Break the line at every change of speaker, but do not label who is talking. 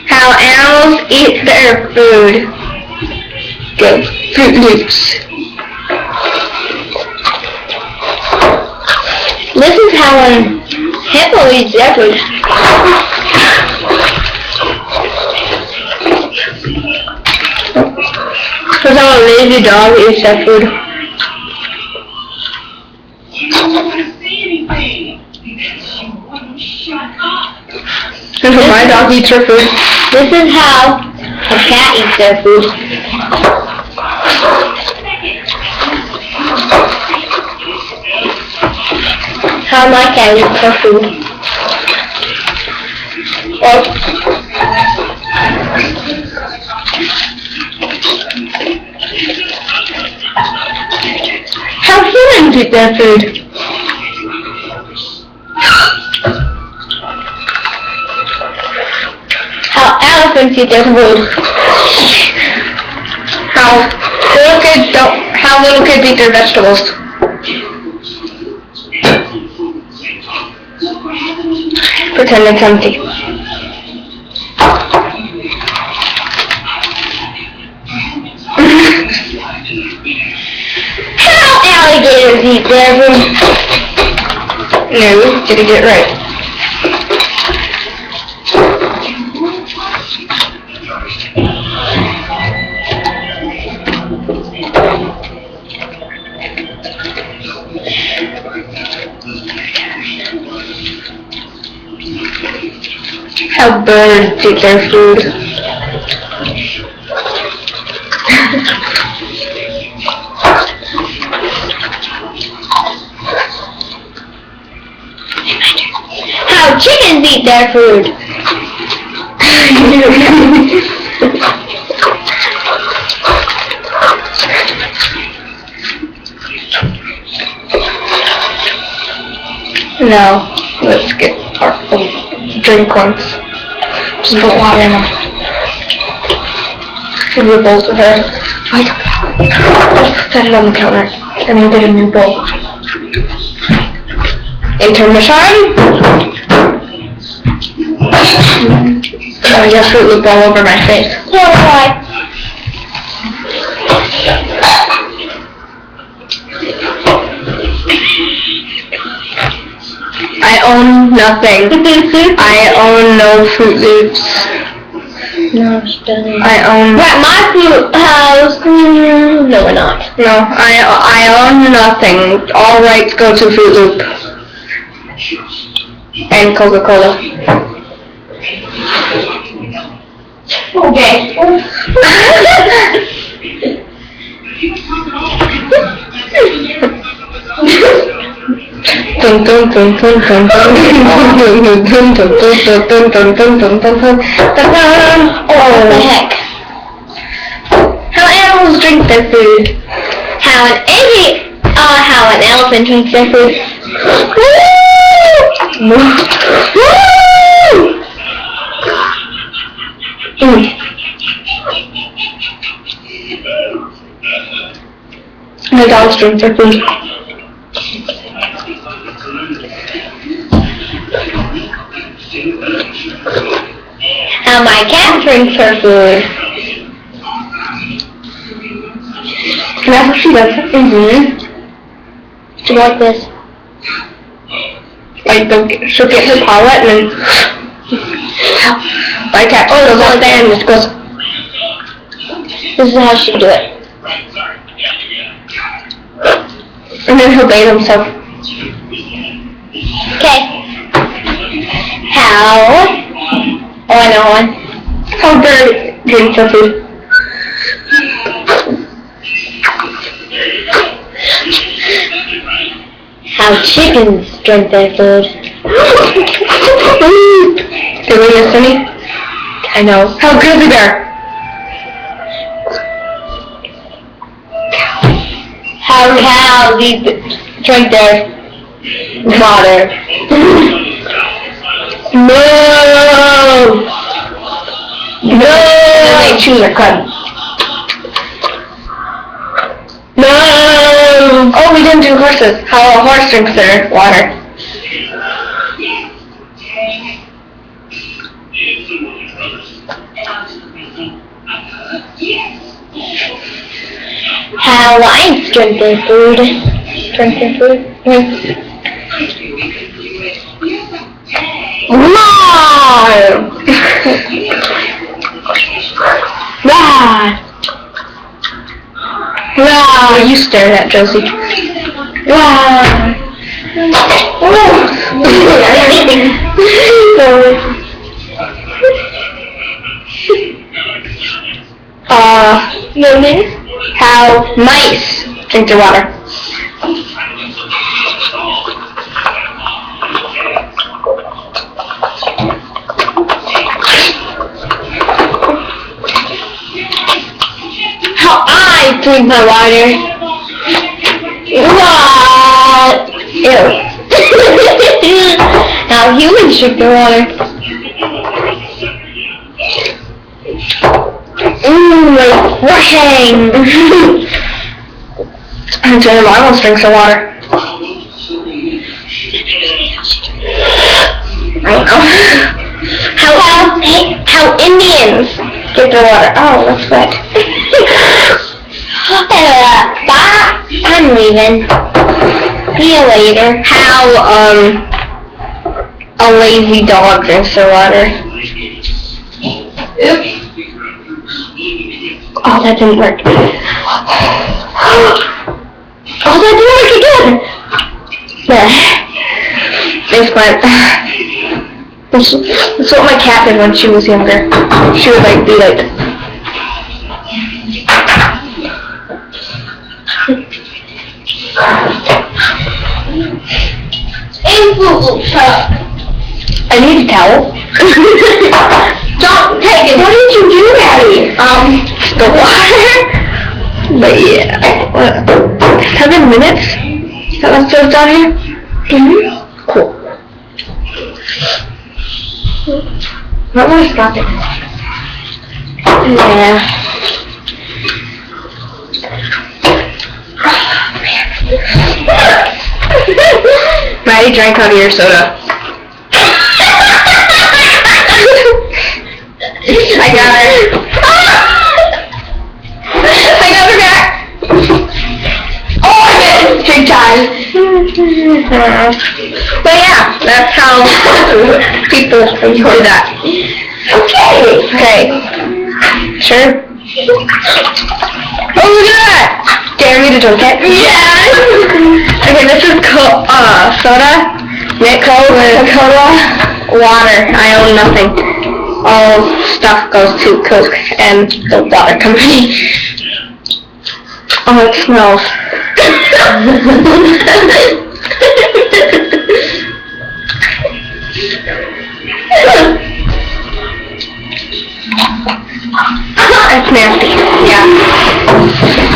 How animals eat their food. Go Fruit Loops. This is how a hippo eats their food. This is how a lazy dog eats their food. This is how my dog eats her food. This is how a cat eats their food. How my cat eats her food. Well, how humans eat their food. How elephants eat their food. How little kids eat their vegetables. Pretend it's empty. How alligators eat their food. No, didn't get it right. How birds eat their food. How chickens eat their food. No, let's get our drink once. Just put water in them. Give me a bowl to her. Set it on the counter. And we'll get a new bowl. Intermission. Oh, you have Fruit Loop all over my face. Yeah, why? I own nothing. I own no Fruit Loops. No, she doesn't. I own... We're at my fruit house. No, we're not. No, I own nothing. All rights go to Fruit Loop. And Coca-Cola. Okay. Dun dun dun dun dun dun Oh, what the heck? How animals drink their food. How an elephant drinks their food. My dogs drink their food. How my cat drinks her food. Can I have she does it? Do you like this? Like, she'll get her paw wet and then... My cat goes out there and just goes... This is how she do it. And then he'll bathe himself. Okay. How... Oh, I know one. How bird drinks her food. How chickens drink their food. Did we miss any? I know. How grizzly bear. How cows drink their water. No! No! They chew their cud. No! Oh, we didn't do horses. How a horse drinks their water. How I'm drinking food. Drinking food. Wow! Wow! Wow! You stared at Josie. Wow! How mice drink their water. How I drink my water. What? Ew. How humans drink their water. Refreshing. And Jenny Marbles drinks her water. I don't know. How Indians get their water. Oh, that's wet. Bye. I'm leaving. See you later. How a lazy dog drinks their water. Oops. Oh, that didn't work. Oh, that didn't work again. There. Thanks, Glenn. That's what my cat did when she was younger. She would be like. I need a towel. Don't take it. What did you do, Daddy? The water. But yeah. 7 minutes? Is that what's just down here? Mm-hmm. Cool. Not want to stop it. Yeah. Maddie drank out of your soda. I got her. I got her back. Oh, I did. Big time. But yeah, that's how people enjoy that. Okay. Sure? Oh, look at that. Dare me to drink it? Yeah. Okay, this is soda, Coca-Cola, water. I own nothing. All stuff goes to Coke and the water company. Oh, it smells. It's nasty. Yeah.